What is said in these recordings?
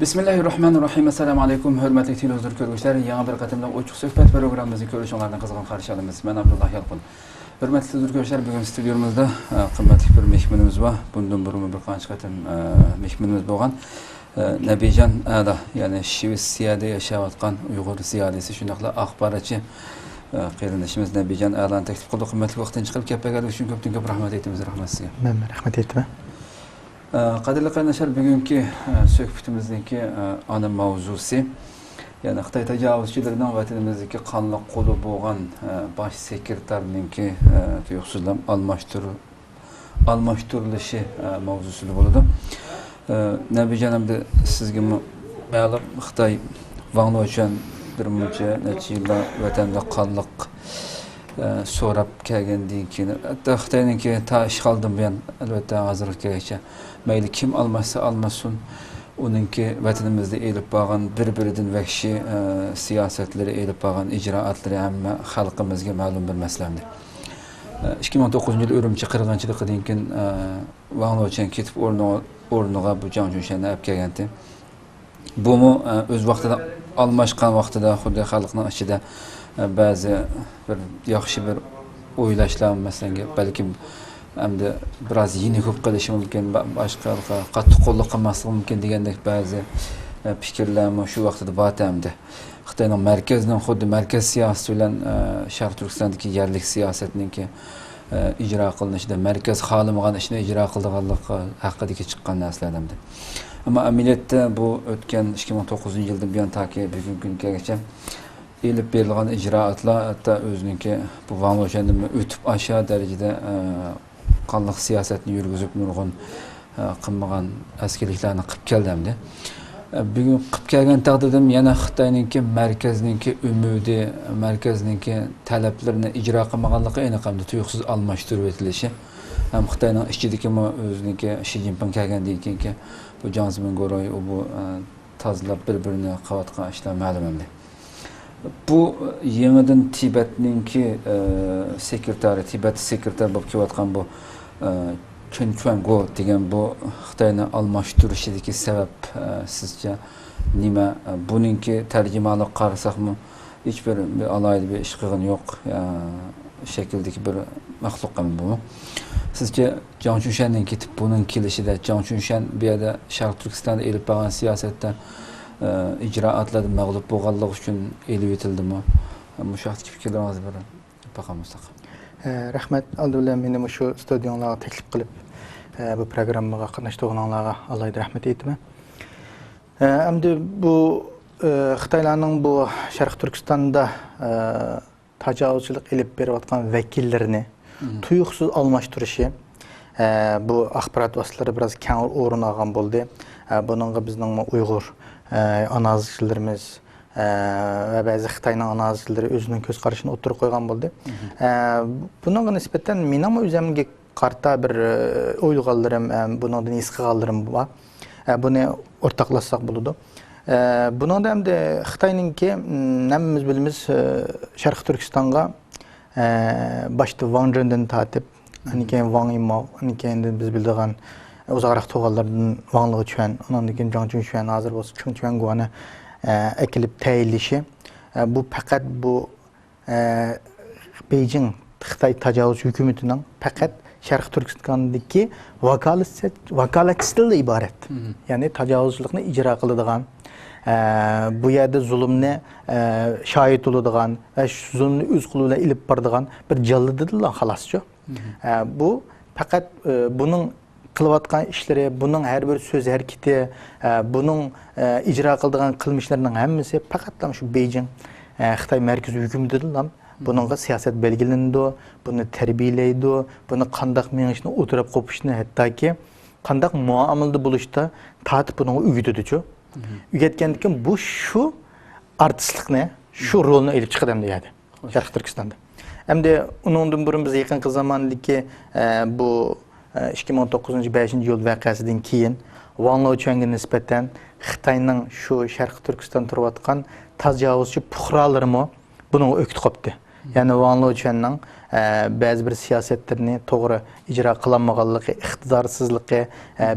Bismillahirrahmanirrahim. Assalamu alaykum. Hörmətli televizor görüşlər. Yeni bir qatımda Oçuq söhbət proqramımızı görüşənlərdən qızğın qarşı alırıq. Mən Abdullah Yalqın. Hörmətli televizor görüşlər, bugün stüdyomuzda qimmatli bir mehmanımız var. Bundan burun bir qancha qatım mehmanımız bolğan. Nabijan Ada, yəni Şvetsiyada yaşayotgan Uyğur ziyolisi, shundaqla axborotchi qarindoshimiz Nabijan Adani taklif qildik. Qimmatli vaqtdan chiqib kelganligi uchun ko'p rahmat aytamiz. Rahmat sizga. Men rahmat aytaman. Qadrli qarindoshlar, bugungi suhbatimizdagi ana mavzusi, yani Xitoy tajovuzchilarining vatanimizdagi qonli qo'li bo'lgan bosh sekretarninki tuyuqsizlam almashtirilishi mavzusida bo'ladi. Nabijan hamda sizga ma'lum Xitoy Vanglochan bir muncha necha yillar vatanda qonliq so'rab kelgandan keyin hatto Xitoyninki ta ishg'oldan buyon albatta hozirgacha mayli kim almasa almasin onunki vatanimizda elib bo'lgan bir-biridan vahshiy siyosatlari elib bo'lgan ijroatlari hamma xalqimizga ma'lum bir masaladir. 2009 yil Urumchi qirg'inchiligidan keyin Vanglochan ketib o'rniga bu Jiang Junshanni olib kelgandi. Bumi o'z vaqtida almashgan vaqtida xuddi xalqning ichida ba'zi bir yaxshi bir o'ylashlar, masalan, balkim hamda biroz yeni ko'p qilishi mumkin, boshqalarga qattiq qo'lliq qilmasligi mumkin degandek ba'zi fikrlar shu vaqtida bo'tamdi. Xitoyning markazining xuddi markaz siyosati bilan Sharq Turkistondagi yerlik siyosatninki ijro qilinishida markaz xohlamagan ishni ijro qilganligi haqidagi chiqqan narsalardir. Ammo amaliyotda bu o'tgan 2009-yildan buyon toki bugungi kungacha elib berilgan ijroatlar hatto o'ziniki bu Vanglochandan o'tib aşağı darajada qonliq siyosatni yurgizib nurg'un qilmagan askarliklarni qilib keldimdi. Bugun qilib kelgan taqdirda yana Xitoyninki markazninki umidi, markazninki talablarini ijro qilmaganligi aniqamda tuyuqsiz almashtirib etilishi ham Xitoyning ichidagi o'ziniki Xi Jinping kelgandan keyingi bu Jiang Zemin bu tozalab bir-birini qavatgan ishlar ma'lum endi. Bu yenidan Tibetninki sekretari, Tibet sekretar bo'lib kelayotgan bu Chen Quango degan bu Xitoyni almashtirishidagi sabab sizcha nima? Buningki tarjimalik qarasaqmi hech bir alayda bir ish qilgan yo'q shakldagi bir maxluq ham bu. Sizcha Jiang Junshanning ketib buning kelishida Jiang Junshan bu yerda Sharq Turkistonda elib bo'lgan siyosatda ijroatlarda mag'lub bo'lganligi uchun elib etildimi? Bu shaxsiy fikrlaringizni bir baqamiz. Rahmat, Abdullah, meni shu stadionlarga taklif qilib bu programmaga qatnashtirganlarga alayda rahmat aytaman. Endi bu Xitoylarning bu Sharq Turkistonda tajovuzchilik elib berayotgan vakillarini tuyuqsiz almashtirishi bu axborot vositalari biroz keng o'rin olgan bo'ldi. Buningga bizning Uyg'ur analizchilarimiz ve bazı Xitoyning analizchilari o'zining ko'z qarashini o'tirib qo'ygan bo'ldi. Bunga nisbatan mening o'zimga qarta bir o'ylaganlarim, bundan his qilganlarim bor. Buni o'rtoqlashsak bo'ladi. Bundan ham de Xitoyningki hammamiz bilamiz Sharq Turkistonga başta Wang Zhendan tatib, keyin Wang Yimou, keyin biz bildigan uzoqroq to'g'anlardan Wang Luochuan, ondan keyin Jiang Junshan, hozir bo'lsa Chen Quango'ni ekilib tayinlishi bu faqat bu Beijing Xitoy tajovuz hukumatining faqat Sharq Turkistondagi vakolatchisidan iborat. Ya'ni tajovuzchilikni ijro qiladigan, bu yerda zulmni shohid bo'ladigan va shu zulmni o'z qo'li bilan ilib boradigan bir jallidilar xaloschi. Bu faqat buning qilayotgan ishlari, buning har bir so'z harakati, buning ijro qiladigan qilmishlarining hammasi faqat shu Beijing Xitoy markaziy hukumatidan buningga siyosat belgilandi, buni tarbiyalaydi, buni qandoq mengishni o'tirib qo'pishni, hattoki qandoq muomalada bo'lishda tatib buni o'rgatadi-chu. O'rgatgandan keyin bu shu artistlikni, shu rolni olib chiqadi deydi Sharq Turkistonda. Endi undan burun biz yaqinqi zamondagi bu 2009-5-yil voqeasidan keyin Wang Luochuanga nisbatan Xitoyning shu Sharq Turkiston turayotgan tajovuzchi puhralarimi buni o'qitib qopdi. Yani Wang Luochuanning ba'zi bir siyosatlarni to'g'ri ijro qilolmaganligi, iqtidorsizligi,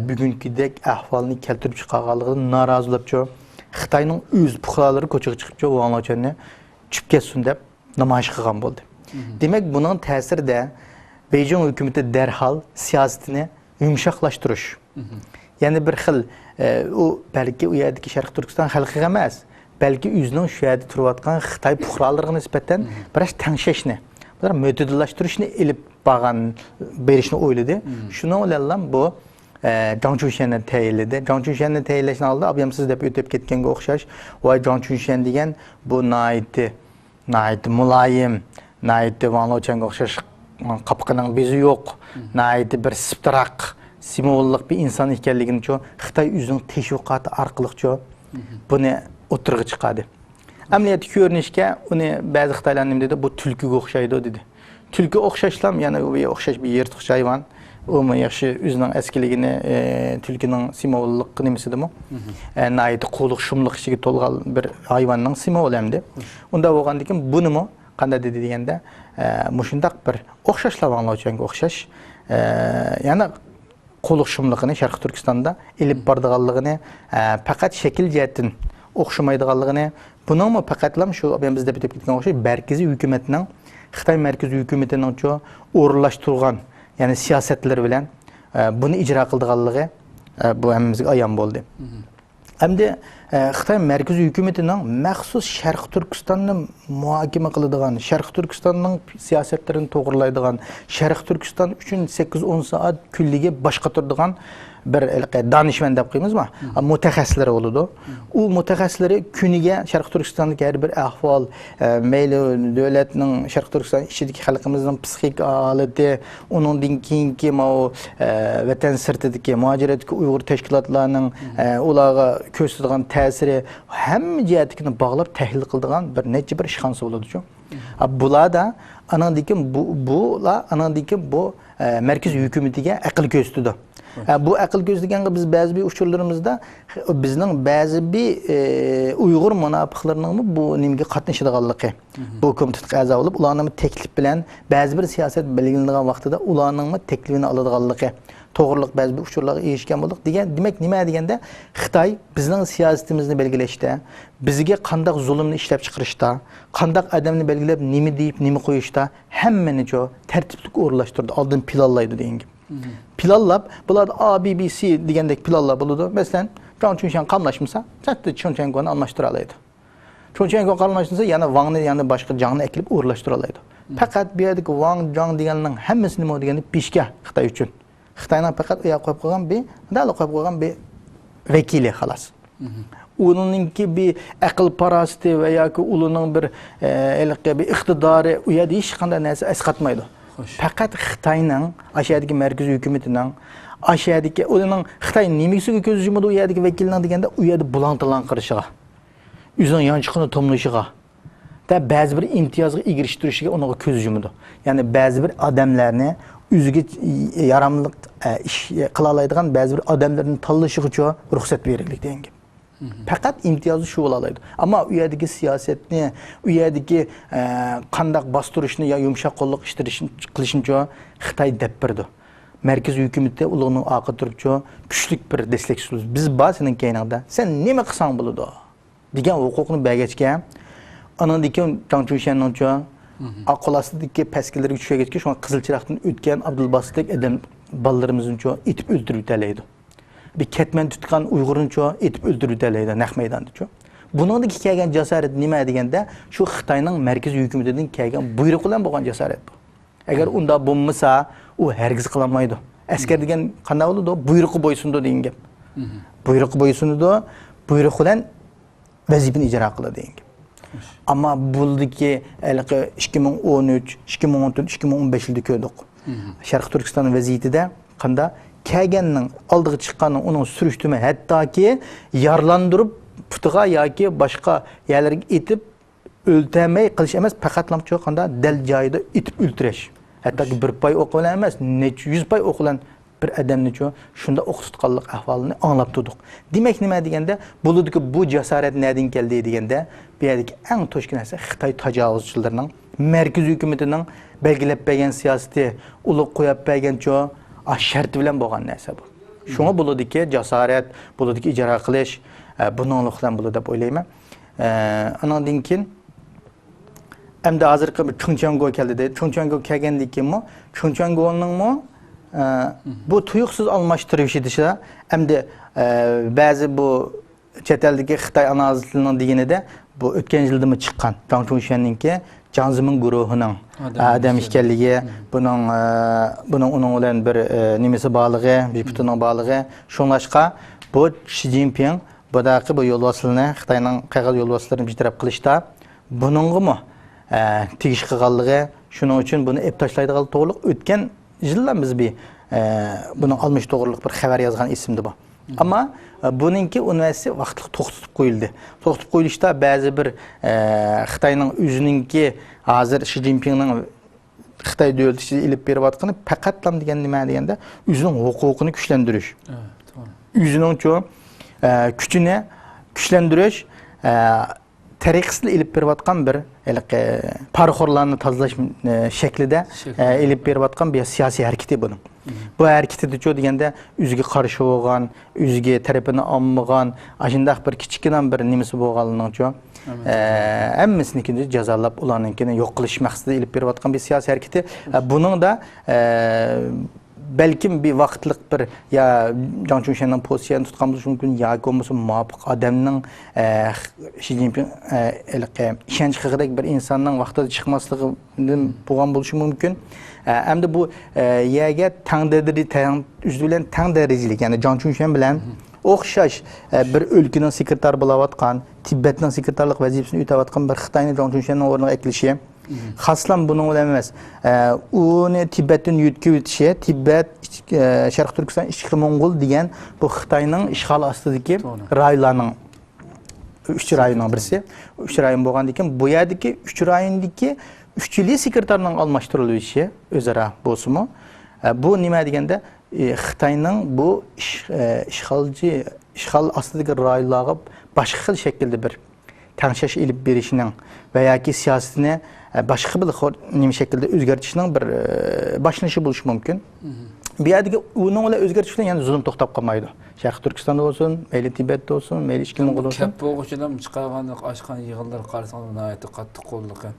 bugünkidek ahvolni keltirib chiqarganligidan norozi bo'lib, Xitoyning o'z fuqarolari ko'chaga chiqib, Wanglaochunni tushib ketsin deb namoyish qilgan bo'ldi. Demak, buning ta'sirida Beijing hukumati darhol siyosatini yumshoqlashtirish. Ya'ni bir xil u balki u yerdagi Sharq Turkiston xalqiga emas, balki o'zining shu yerda turayotgan Xitoy fuqarolariga nisbatan biroz tangshashni, bular mo'tadillashtirishni ilib berishni o'yladi. Shuning bilan bu Zhang Chushenni tayinladi. Zhang Chushenni tayinlashdan oldin abiyamsiz deb o'tib ketganga o'xshash, voy Zhang Chushen degan bu naiti muloyim, naiti Wanglaochunga o'xshash qapqining bezi yo'q, naiti bir siptiroq simvollik bir inson ekanligini Xitoy o'zining tashviqoti orqali buni o'tirg'i chiqadi. Amaliyotda ko'rinishga uni ba'zi Xitoylar nima dedi, bu tulkiga o'xshaydi dedi. Tulki o'xshashlam, yana u o'xshash bir yirtqich hayvon. U yaxshi o'zining eskiligini tulkining simvollik nimasidimi? Nayt qo'liq shumliq ichiga to'lgan bir hayvonning simvoli hamdi. Unda bo'lgandan keyin bunimi qanday dedi deganda, mushundaq bir o'xshashlar Wanglaochunga o'xshash, yana qo'liq shumligini Sharq Turkistonda ilib bordiganligini, faqat shakl jihatdan o'xshamaydiganligini, buningmi faqatlam shu biz deb ketgan o'xshash markaziy hukumatning, Xitoy markaziy hukumatining o'rinlashtirgan, ya'ni siyosatlar bilan buni ijro qildiganligi bu hammamizga ayon bo'ldi. Hamda Xitoy markaziy hukumatining maxsus Sharq Turkistonni muhokama qiladigan, Sharq Turkistonning siyosatlarini to'g'rilaydigan, Sharq Turkiston uchun 8-10 soat kunligi boshqatiradigan bir danishmand deb qo'ymizmi? Mutaxassislar bo'ladi. U mutaxassislari kuniga Sharq Turkistondagi har bir ahvol, mayli davlatning Sharq Turkiston ichidagi xalqimizning psixik holati, uningdan keyingi vatan sirtidagi muhojiratga Uyg'ur tashkilotlarining ularga ko'rsatadigan ta'siri hamma jihatini bog'lab tahlil qiladigan bir necha bir ishxonasi bo'ladi-ku. Bularda anandiki bu markaziy hukumatiga aql ko'rsatadi. Bu aql ko'zlaganga biz ba'zi bir uchurlarimizda bizning ba'zi bir Uyg'ur munofiqlarining bu nimaga qatnashadiganligi, bu komitetga a'zo bo'lib, ularning taklif bilan ba'zi bir siyosat belgilangan vaqtida ularning taklifini oladiganligi, to'g'riliq ba'zi bir uchurlarga erishgan bo'ldik degan. Demak, nima deganda Xitoy bizning siyosatimizni belgilashda, bizga qanday zulmni ishlab chiqarishda, qanday odamni belgilab nima deb, nima qo'yishda hammani tartibli o'rinlashtirdi, oldin planlaydi degan. Planlab, bular BBC degandek planlar bo'ladi. Masalan, Zhang Chushen qamlashmasa, zaten Zhang Chushenni almashtira oladi. Zhang Chushen qamlashmasa, yana Wangni, yana boshqa Zhangni eklib o'rlashtira oladi. Faqat bu yerdagi Wang, Zhang deganning hammasi nima degani peshka Xitoy uchun. Xitoyning faqat u yoqqa qo'yib qo'ygan bir vakili xolos. Uningki bir aql parasti va yoki ularning bir iqtidori u yerda hech qanday narsa asqatmaydi. Faqat Xitoyning ashadagi markaziy hukumatining ashadagi uning Xitoy nimasiga ko'z yumadi u yerdagi vakillar deganda u yerda bulantilan qirishiga, o'zining yanchiqini tomlashiga, da ba'zi bir imtiyozga egishtirishiga uning ko'z yumadi. Ya'ni ba'zi bir odamlarni o'ziga yaramli ish qila oladigan ba'zi bir odamlarni tanlashiga ruxsat berildi degan. Faqat imtiyozni shu bo'lalaydi. Ammo u yerdagi siyosatni, u yerdagi qanday bostirishni yo yumshoq qo'lliq qilishni Xitoy deb berdi. Markaziy hukumatda ularning orqa turib kuchli bir destek so'z. Biz ba'zining keyinida sen nima qilsang bo'ladi degan huquqni bergachga, andan keyin Zhang Chushenning aqolasidagi paskilarga tushagachga shu qizil chiroqdan o'tgan Abdulbasitdek adam bolalarimizni itib o'ldirib talaydi. Bir ketmen tutgan Uyg'urni etib o'ldirib talaydi naq maydonda. Buningdagi kelgan jasorat nima deganda, shu Xitoyning markaziy hukumatidan kelgan buyruq bilan bo'lgan jasorat bu. Agar unda bo'lmasa, u hargiz qilolmaydi. Askar degan qanday bo'ladi? Buyruqqa bo'ysunadi degan gap. Buyruqqa bo'ysunadi, buyruq bilan vazifani ijro qiladi degan gap. Ammo buldiki 2013, 2014, 2015 yilda ko'rdik. Sharq Turkiston vaziyatida qanday kelganning oldiga chiqqanning uning surishtirma hattoki yarlandırıp putiga yoki boshqa yerlarga etib o'ltamay qilish emas, faqatlam cho'qanda dal joyida etib o'ltirish. Hattoki bir pay o'q bilan emas, necha 100 pay o'q bilan bir odamni shunda o'qitganlik ahvolini anglab turdik. Demak nima deganda, bu jasorat nerdan keldi deganda, bu yerdagi eng to'shqin narsa Xitoy tajovuzchilarining markaziy hukumatining belgilep bergen siyaseti uluk koyup bergen çoğu şart bilen bolgan narsa bu. Şoňa buladiki jasaret, buladiki ijara qilish, bununlukdan bulu dep oylayman. Anandan keyin hem de hazırkı Chungcheongo keldi deydi. Chungcheongo kelgendan keyin mo Chungcheongo'nun mo bu tuyuksuz almashtırışı dışında hem de bazı bu chet eldeki Xitoy ana tilinin deganida bu o'tgan yilda mı chiqqan Zhang Chunxianninki Jiangzemin guruhining adam ekanligi, buning uning bilan bir nimasi borligi, beputining borligi, shunlashqa bu Xi Jinping budaqi bu yo'lboshlarni Xitoyning qag'al yo'lboshlarini bitirib qilishda buningmi tegish qilganligi, shuning uchun buni ep tashlaydigan to'g'rilik o'tgan yillar biz bir buning almış to'g'riliq bir xabar yozgan ismdi bu. Ama buningki universitet vaqtliq to'xtatib qo'yildi. To'xtatib qo'yilishda ba'zi bir Xitoyning o'zininki hozir Xi Jinpingning Xitoy davlat ichida ilib berib atqani faqatlam degan nima deganda o'zining huquqini kuchlantirish. O'zining kuchini kuchlantirish tariqasida ilib berib atgan bir parxorlarni tozalash shaklida ilib berib atgan bir siyosiy harakati buning. Bu hareketi de degende üzge karşı olgan, üzge tarafını almagan, aşındaq bir kiçikinen bir nimesi bolganlığının çoğu. Emmesininkini cezalap ulanınkini yok kılış maqsadida ilip berip atkan bir siyasi hareketi. Bunun da belki bir vaqtlık bir ya Zhang Chunxian'ın pozisyonu tutqanımız mümkün ya olmasa muvafiq adamның Xi Jinping işenç haqidagi bir insanның vaqtida chiqmasligidan bo'lgan bo'lishi mumkin. Hem de bu yerga tang dereceli yani Zhang Chunxian bilan o'xshash bir o'lkaning sekretar bo'layotgan, Tibetning sekretarlik vazifasini o'tayotgan bir Xitoyning Zhang Chunxianning o'rniga ekilishi. Xaslan bunun bilan emas. Uni Tibetdan yutkib o'tishi, Tibet Sharq Turkiston Ishqi Mo'ng'ul degan bu Xitoyning ishg'ol ostidagi rayonlarning 3 rayonning birisi. 3 rayon bo'lgandan keyin bu yerdagi 3 rayondagi üççülü sekretarının almashtırılışı özara bolsunmu? Bu nima deganda Xitoyning bu ishg'ol ostidagi rayonlarga boshqa xil shaklda bir tangshash ilib berishining va yoki siyosatini boshqa bir nima shaklda o'zgartirishning bir boshlanishi bo'lishi mumkin. Bu yerdagi uning bilan o'zgartish bilan yana zulm to'xtab qolmaydi. Sharq Turkistonda bo'lsin, mayli Tibetda bo'lsin, mayli Ishqi Mo'ng'ul bo'lsin. Kap o'g'uchidan chiqargan oshgan yig'inlar qarasangiz nihoyatda qattiq qo'lligi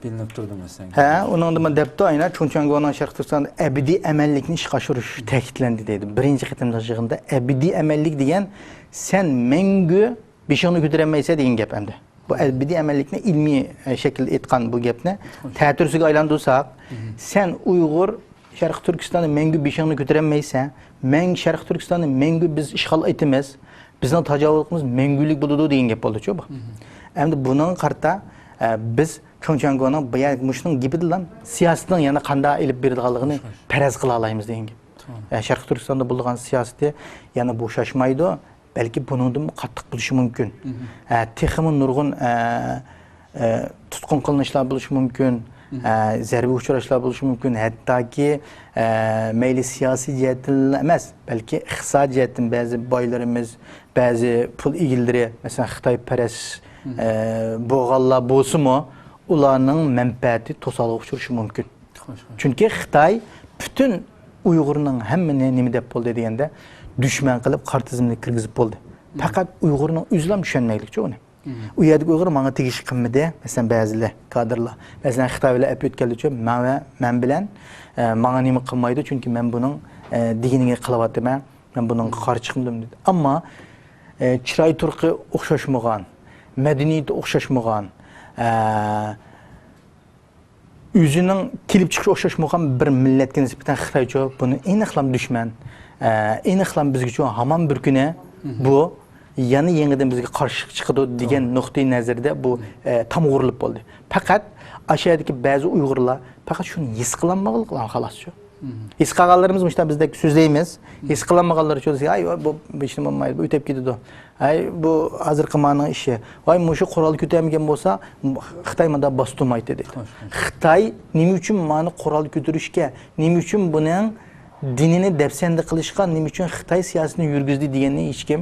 bilinib turdi mesela. Ha, onun da depto ayna Chungcheongo'ning Sharq Turkistonda abadiy amallikni ishga oshirish ta'kidlandi deydi. Birinchi qitimda yig'inda abadiy amallik degan sen mengu beshig'ini ko'tarolmaysa degan gap endi. Bu abadiy amallikni ilmiy shaklda aytgan bu gapni ta'tirsiga aylantirsak, sen Uyg'ur Sharq Turkistonni mengu beshig'ini ko'tarolmaysa, men Sharq Turkistonni mengu biz ishg'ol etamiz, bizning tajovuzimiz mengulik bo'ladi degan gap bo'ldi-ku bu. Endi buning qarta biz Chungcheongo'ning bayaq mushning gibidilan siyosatning yana qanday ilib berilganligini faraz qila olamiz degan gap. Sharq Turkistonda bo'lgan siyosati yana bo'shashmaydi, balki buningdan qattiq bo'lishi mumkin. Texmi nurg'un tutqun qilinishlar bo'lishi mumkin, zarba uchrashlar bo'lishi mumkin, hattoki mayli siyosiy jihatdan emas, balki iqtisodiy jihatdan ba'zi boylarimiz, ba'zi pul egilari, masalan Xitoy paras bo'lganlar bo'lsa-mu ularning menfaati to'salg'i uchrashi mumkin. Chunki Xitoy butun Uyg'urning hammani nima deb bo'ldi deganda dushman qilib qartizmni kirgizib bo'ldi. Faqat Uyg'urning o'zlam tushunmaylikchi uni. U yerda Uyg'ur menga tegish qilmadi, masalan ba'zilar kadrlar. Masalan Xitoy bilan ap o'tganlicha men bilan menga nima qilmaydi chunki men buning deginiga qilyapman, men buning qarshi chiqdim dedi. Ammo chiroy turqi o'xshashmagan, madaniyati o'xshashmagan, o'zining kelib chiqishi o'xshashmagan bir millatga nisbatan Xitoycha buni aniqlam dushman, aniqlam bizga hamon bir kuni bu yana yangidan bizga qarshi chiqadi degan nuqtai nazarda bu tamg'urilib bo'ldi. Faqat ashadagi ba'zi Uyg'urlar faqat shuni his qilolmaganlar xolos-ku. His qilganlarimiz işte bizdek so'zlaymiz. His qilolmaganlar uchun ay bu hech nima bo'lmaydi, bu o'tib ketadi. Ay bu hozirgi ma'no ishi. Voy mushu qurol ko'tarmagan bo'lsa Xitoy menda bostirmaydi dedi. Xitoy nima uchun ma'ni qurol ko'tarishga, nima uchun buning dinini dafsanda qilishga, nima uchun Xitoy siyosatini yurgizdi deganni hech kim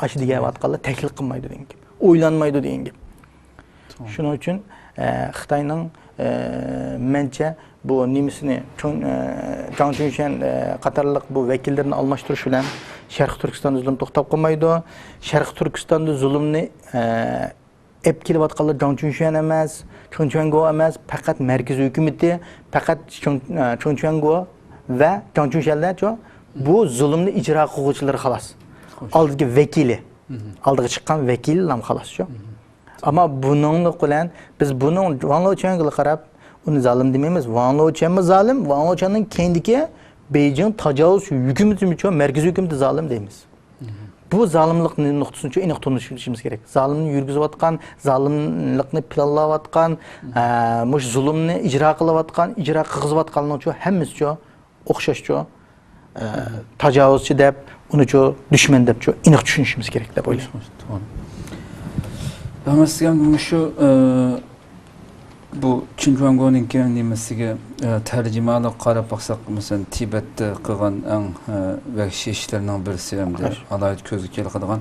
aşı degan vatqanlar taklif qilmaydi degan gap. O'ylanmaydi degan gap. Shuning uchun Xitoyning Mence bu nimisini Zhang Chunxuan qatarlıq bu vekillerini almashtirish bilan Sharq Turkistonda zulm to'xtab qolmaydi. Sharq Turkistonda zulmni ep kelayotganlar Zhang Chunxuan emas, Chunxuango emas, faqat markaziy hukumatı, faqat Chunxuango va Zhang Chunxuanlar bu zulmni ijro qiluvchilar xolos. Aldagi vekili, aldiga chiqqan vekil ham xolos shu. Ammo buningni bilan biz buning Wang Luochuanga qarab uni zalim demaymiz. Wang Luochuan zalim, Wang Luochuanning kendiki Beijing tajovuz hukumati uchun markaziy hukumat zalim deymiz. Bu zalimlikning nuqtasini aniq tushunishimiz kerak. Zalimni yurgizayotgan, zalimlikni planlayotgan, mush zulmni ijro qilayotgan, ijro qilg'izayotganlar uchun hammasi o'xshashcho tajovuzchi deb, uni dushman deb aniq tushunishimiz kerak deb o'ylayman. Ben şu bu Chunxuango'nun nimasiga tarjimalı qarab baxsaq, mesela Tibet'te qilgan eng vahshiy ishlarning birisi hamda alayit ko'zga keladigan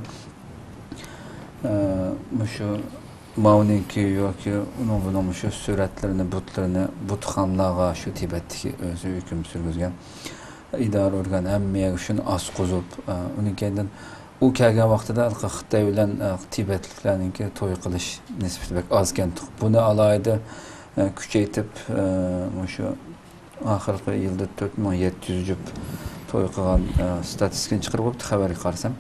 şu Mao'ninki yoki uning şu suratlarini, butlarini butxonlarga şu Tibetdagi o'zi hukm surgizgan idora organ hammaga shuni asqozib, uning kendan u kelgan vaqtida Xitoy bilan Tibetliklarninki to'y qilish nisbati ozgan. Buni alayida kuchaytib, shu oxirgi yilda 4700 jup to'y qilgan statistikani chiqarib qo'yibdi xabarga qarasam.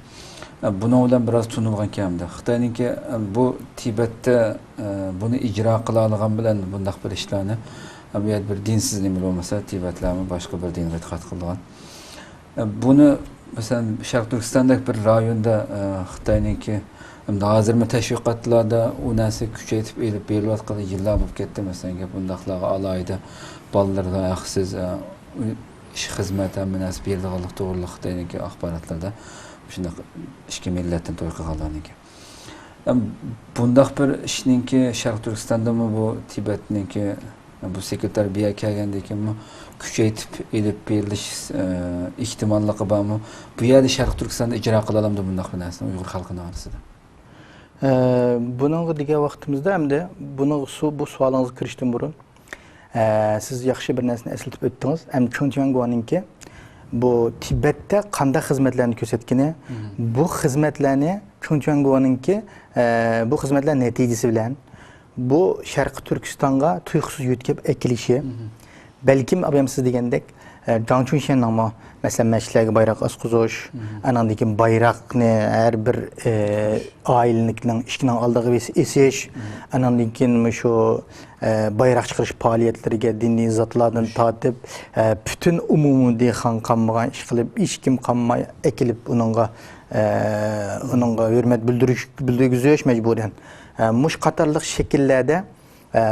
Buni bilan biroz tunilgan kamda. Xitoyninki bu Tibetda buni ijro qila olgan bilan bundaq bir ishlarni bu yer bir dinsiz nima bo'lmasa Tibetlarni boshqa bir dinga e'tiqod qilgan. Buni mesela Sharq Turkistondagi bir rayonda Xitoyninki hozirmi tashviqotlarda u narsa kuchaytib elib berilayotgan yillar bo'lib ketdi. Masalan, bundaqlarga alayida bolalarga haqsiz ish xizmat munosib berdiganlik to'g'riliq Xitoyninki axborotlarda shunday ishga millatdan to'y qilganlarniki. Bundaq bir ishninki Sharq Turkistondami bu Tibetninki bu sekretar biya kelgandekimi kuchaytib elib berilish ehtimolligi bormi? Bu yerda Sharq Turkistonda ijro qila olamdi bundaq bir narsani Uyg'ur xalqining orasida. Buningga degan vaqtimizda hamda bu savolingizga kirishdan burun siz yaxshi bir narsani eslatib o'tdingiz. Chunxuango'ninki bu Tibetda qanday xizmatlarni ko'rsatgani, bu xizmatlarni Chunxuango'ninki bu xizmatlar natijasi bilan bu Sharq Turkistonga tuyuqsiz yetkazib ekilishi, balkim siz degandek Zhang Chunxuanning mesela məşqlərə bayraq asqızış, anandakı bayraqni hər bir ailənin işinin aldığı bir esiş, anandakı şu bayraq çıxırış fəaliyyətlərinə dini zatlardan tatib, bütün umumi xanqanmagan iş qılıb, iş kim qanmay ekilib onunğa hürmət bildirgüzüş məcburən. Muş qatarlıq şəkillərdə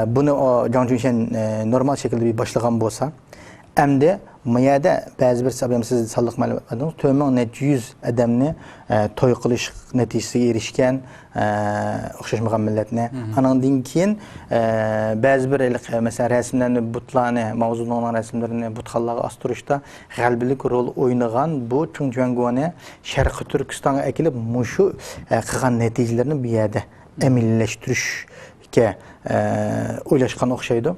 bunu Zhang Chunxuan normal şəkildə bir başlayan bolsa, əmdə Mayada bəzi bir siz sallıq məlumat verdiniz. 400 adamni to'y qilish natijasiga erishgan o'xshashmagan millatni. Anandan keyin ba'zi bir mesela rasmlarni butlarni, mavzularning rasmlarini butxonlarga astirishda g'albilik rol o'ynagan bu Chunxuango'ni Sharq Turkistonga akilib mushu qilgan natijalarni bu yerda amillashtirishga o'ylashgan o'xshaydi.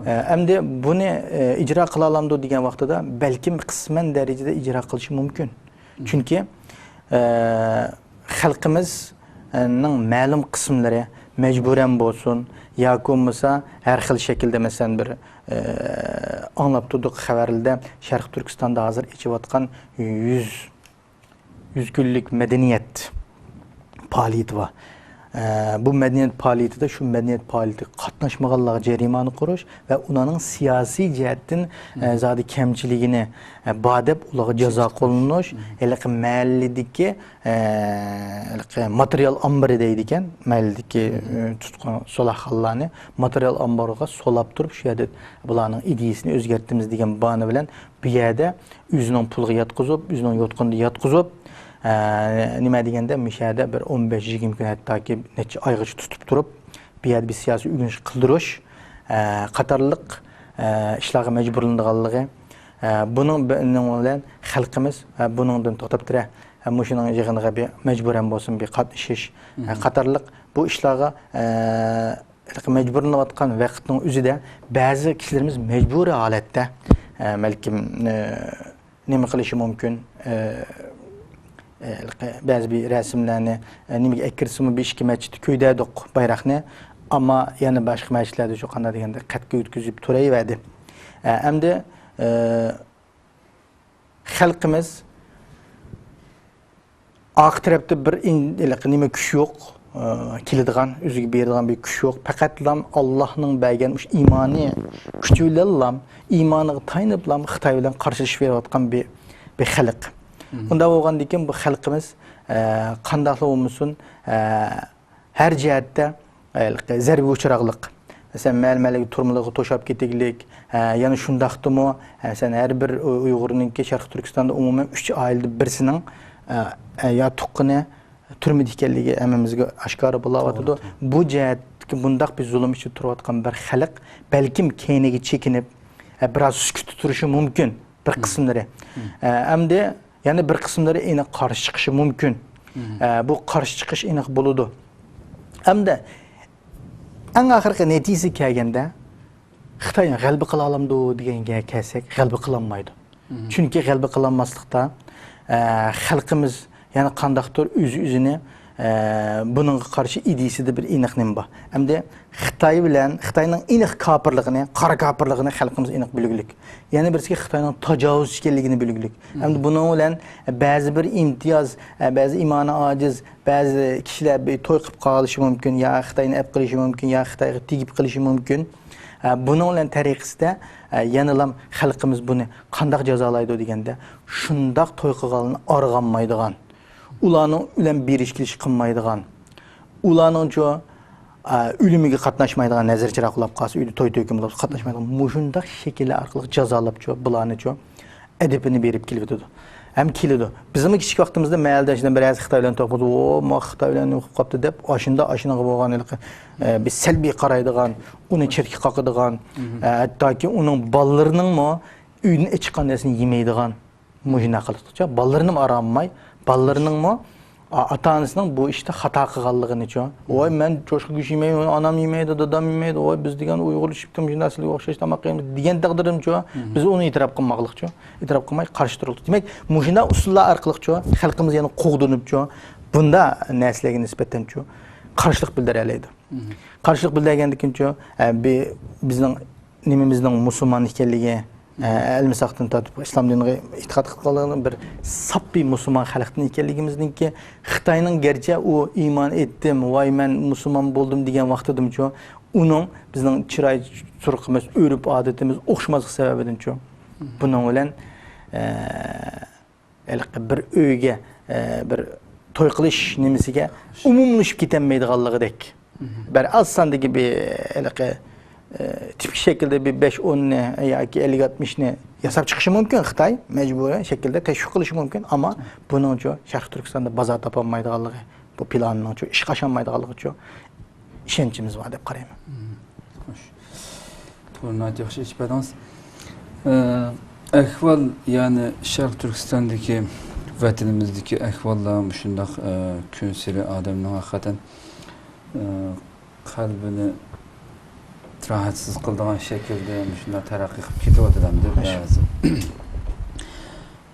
Endi buni icra qila olamdi degan vaqtida balkim qisman darajada icra qilishi mumkin. Chunki xalqimizning ma'lum qismlari majburan bo'lsin yoki bo'lmasa har xil shaklda masalan bir anglab turdik xabarlarda Sharq Turkistonda hozir ichayotgan 100 kunlik madaniyat faoliyati bor. Bu medeniyet faaliyetinde şu medeniyet faaliyeti katlaşmağanlığa cerimani kuruş ve onların siyasi cihetin zaten kemçiliğini badep ulağı ceza kolunuş, elki mahalledeki materyal ambarı deydiken, mahalledeki tutkan solak hallarını materyal ambarıga solap durup şu yerde bulanın ideyisini özgerttiğimiz diyen bağını bilen bir yerde yüzünün pulgu yatkızıp, yüzünün yotkundu yatkızıp, nima deganda mishada bir 15-20 kun hattoki necha oygacha tutib turib bu yerda bir siyosiy uyg'unish qildirish qatorliq ishlarga majburlanganligi buning bilan xalqimiz buningdan to'xtab tura mushuning yig'iniga bir majburan bo'lsin bir qatnashish qatorliq bu ishlarga mecburlanayotgan vaqtning o'zida ba'zi kishilarimiz mecburi holatda balkim nima qilishi mumkin, ba'zi bir rasmlarni nimaga ekkirsimi bir ishki masjid ko'ydadik bayroqni, ammo yana boshqa masjidlarda shu qanday deganda qatga o'tkazib turayverdi. Hamda xalqimiz arka tarafda bir nima kuch yo'q, keladigan, o'ziga beradigan bir kuch yo'q. Faqatlam Allohning bergan o'sha iymoniy kuchi bilan, iymoniga tayanib Xitoy bilan qarshilashib berayotgan bir xalq. Unda bo'lgandan keyin bu xalqimiz qandoq bo'lmasin, har jihatda zarba uchraqliq. Mesela məlməli turmalığı toşab ketiglik, yəni şundaqdımı, məsələn hər bir Uyğurununki Şərq Türkistanda ümumən 3 ailədə birisinin ya tuqqını türmədə ikənligi əmimizə aşkar bulawatıdı. Bu cəhətki bundaq bir zulm üçün turayotgan bir xalq bəlkim keynigi çəkinib biraz sükut turuşu mümkün bir qismləri. Əmdə yəni bir qismləri eni qarşı çıxışı mümkün. Bu qarşı çıxış eni buludu. Əmdə en ahirki netisi kelganda Xitoy g'alaba qila olamdi deganga kelsak, g'alaba qilolmaydi. Chunki g'alaba qilolmaslikda xalqimiz yana qandaqdir o'z-o'zini buningga qarshi idisida bir aniqnim bor. Hamda Xitoy bilan Xitoyning aniq kofirligini, qora kofirligini xalqimiz aniq bilgulik. Yana birisi Xitoyning tajovuz ekanligini bilgulik. Hamda buning bilan ba'zi bir imtiyoz, ba'zi imoni ojiz, ba'zi kishilar to'y qilib qolishi mumkin, yo Xitoyni ap qilishi mumkin, yo Xitoyga tegib qilishi mumkin. Buning bilan tariqasida yanalam xalqimiz buni qanday jazolaydi deganda, shundoq to'y qilganini arg'anmaydigan, ularning bilan berishkilish qilmaydigan, ularning o'limiga qatnashmaydigan, nazarchiroq qilib qolsa, uyda to'y-to'ykim bo'lib qatnashmaydigan, mushundaq shakllar orqali jazolab bularni adabini berib kelibdi. Hem keladi. Bizim kichik vaqtimizda mayaldaşdan bir az Xitoy bilan to'qib, "O, ma Xitoy bilan o'qib qopti" deb, oshinaga bo'lgan bir salbiy qaraydigan, uni cherki qoqadigan, hattoki uning ballarının mı uyni chiqqan narsani yemaydigan mujina qildi. Ballarını aramay, ballarının mı ata-onasining bu ishda xato qilganligini-chi. Voy, men cho'shqa go'sht yemayman, onam yemaydi, dadam yemaydi, voy biz degan Uyg'ur ishibdim, narsalarga o'xshash tomoq yeymiz degan taqdirimchi, biz uni e'tirof qilmoqlikchi, e'tirof qilmay qarshi turildi. Demak, mushuna usullar orqali-chi xalqimiz yana qo'g'dinib-chi, bunda narsalarga nisbatan-chi qarshilik bildiraydi. Qarshilik bildirgandan-chi, bizning nimamizning musulmon ekanligi el-misaqdan tatib islom diniga e'tiqod qilganligini bir sappi musulmon xalqdan ekanligimizningki Xitoyning garchi u iymon etdim, voy men musulmon bo'ldim degan vaqtidimchi, uning bizning chiroy turqimiz, o'rib odatimiz o'xshamaslik sababidanchi. Buning bilan bir uyga bir to'y qilish nimasiga umumlashib ketilmaydiganligidek. Bir az sondagi bir tipik şekilde bir 5-10 yoki 50-60 yasab chiqishi mumkin Xitoy mecburi şekilde teşvik qilishi mumkin, ama bunun uchun Sharq Turkistonda bozor topolmaydiganligi, bu planning uchun ishga osholmaydiganligi uchun ishonchimiz bor deb qarayman. Xo'sh. To'g'ri yaxshi ichpadingiz. Ahvol, ya'ni Sharq Turkistondagi vatanimizdagi ahvollar shundoq kun sari odamning haqiqatan qalbini rahatsız qildigan shaklda shunday taraqqiy qilib ketyapti deb ba'zi.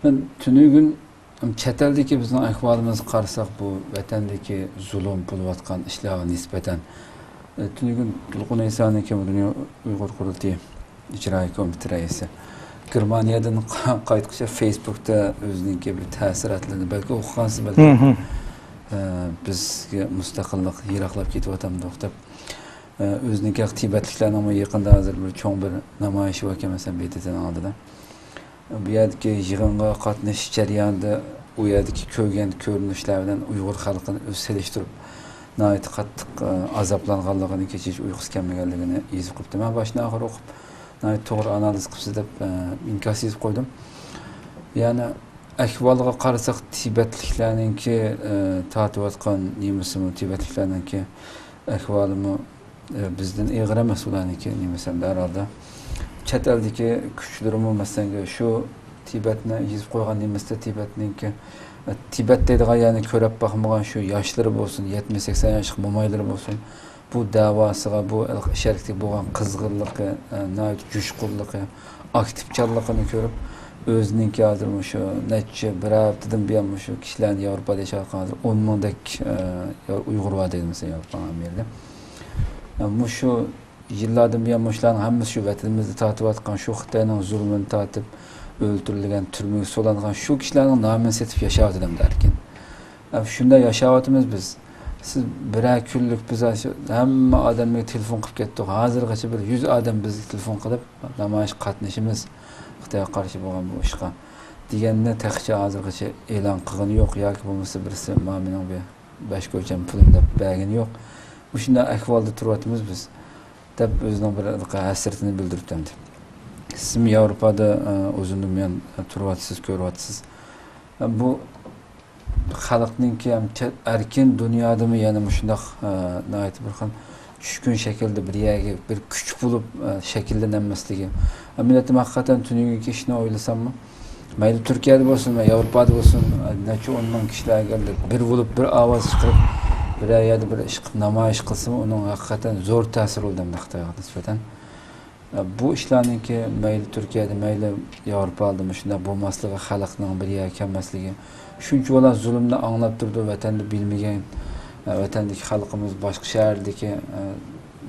Men tunugun chet eldagi bizning ahvolimizni qarasak, bu vatandagi zulm bo'layotgan ishlarga nisbatan tunugun Tulqun Isoniki dunyo Uyg'ur qurultiyi ijroiy komiteti raisi Germaniyadan qaytqicha Facebookda o'zining bir ta'sirotlarini balki o'qigansiz balki bizga mustaqillik yiroqlab ketyapti deb o'zining aktivitlarning yaqinda hozir bir cho'ng bir namoyish va kelmasam BTTning oldida. Bu yerdagi yig'inga qatnashish jarayonida u yerdagi ko'rgan ko'rinishlar bilan Uyg'ur xalqini o'z selishtirib, nihoyat qattiq azoblanganligini, kechish uyqusi kelmaganligini yozib qo'yibdi. Men boshdan oxir o'qib, nihoyat to'g'ri analiz qilibsiz deb inkos yozib qo'ydim. Ya'ni ahvolga qarasak, Tibetliklarningki tortayotgan nemisimi, Tibetliklarningki ahvolimi bizden ig'ir emas ularniki nimasanda herhalde. Chet eldagi kuchlarimi masalan shu Tibetni yozib qo'ygan nimasda Tibetningki Tibet deydigan, ya'ni ko'rib boqmagan shu yoshlari bo'lsin, 70-80 yoshlik mo'maylari bo'lsin, bu davosiga, bu shariklik bo'lgan qizg'inligi, jo'shqinligi, aktivchanligini ko'rib, o'zininki hozir shu necha bir haftadan buyon shu kishilarni Yevropada yashayotgan hozir 10 mingdek Uyg'ur bor deymiz Yevropaga yerda. Shu yillardan buyon shularning hammasi shu vatanimizda tortayotgan, shu Xitoyning zulmini tortib o'ldirilgan, turmaga solingan shu kishilarning nomini setib yashayotdim derkin. Shunda yashayotimiz biz. Siz birer kunlik biz hamma odamga telefon qilib ketdik. Hozirgacha bir 100 odam bizga telefon qilib namoyish qatnashimiz Xitoyga qarshi bo'lgan bu ishga deganni taxcha hozirgacha e'lon qilgani yo'q yoki bo'lmasa birisi mening 5 ko'cham pulim deb bergani yo'q. Shunday ahvolda turyapmiz biz deb o'zining bir hasratini bildiribdi. Siz Yevropada o'zingiz bilan turyapsiz, ko'ryapsiz. Bu xalqninki ham erkin dunyodami yana shundoq nayt bir xil tushkun shaklda bir yerga bir kuch bo'lib shakllanmasligi. Millatim haqiqatan tunugi ishni o'ylasammi, mayli Turkiyada bo'lsin, Yevropada bo'lsin, necha 10 ming kishilar keldi, bir bo'lib bir ovoz chiqarib bir yerda bir ish qilib namoyish qilsa, uning haqiqatan zo'r ta'sir bo'ldi Xitoyga nisbatan. Bu ishlarningki mayli Turkiyada, mayli Yevropada shunday bo'lmasligi, xalqning bir yerga kelmasligi, shunchalar zulmni anglab turdi, vatanda bilmagan, vatandagi xalqimiz boshqa shahardagi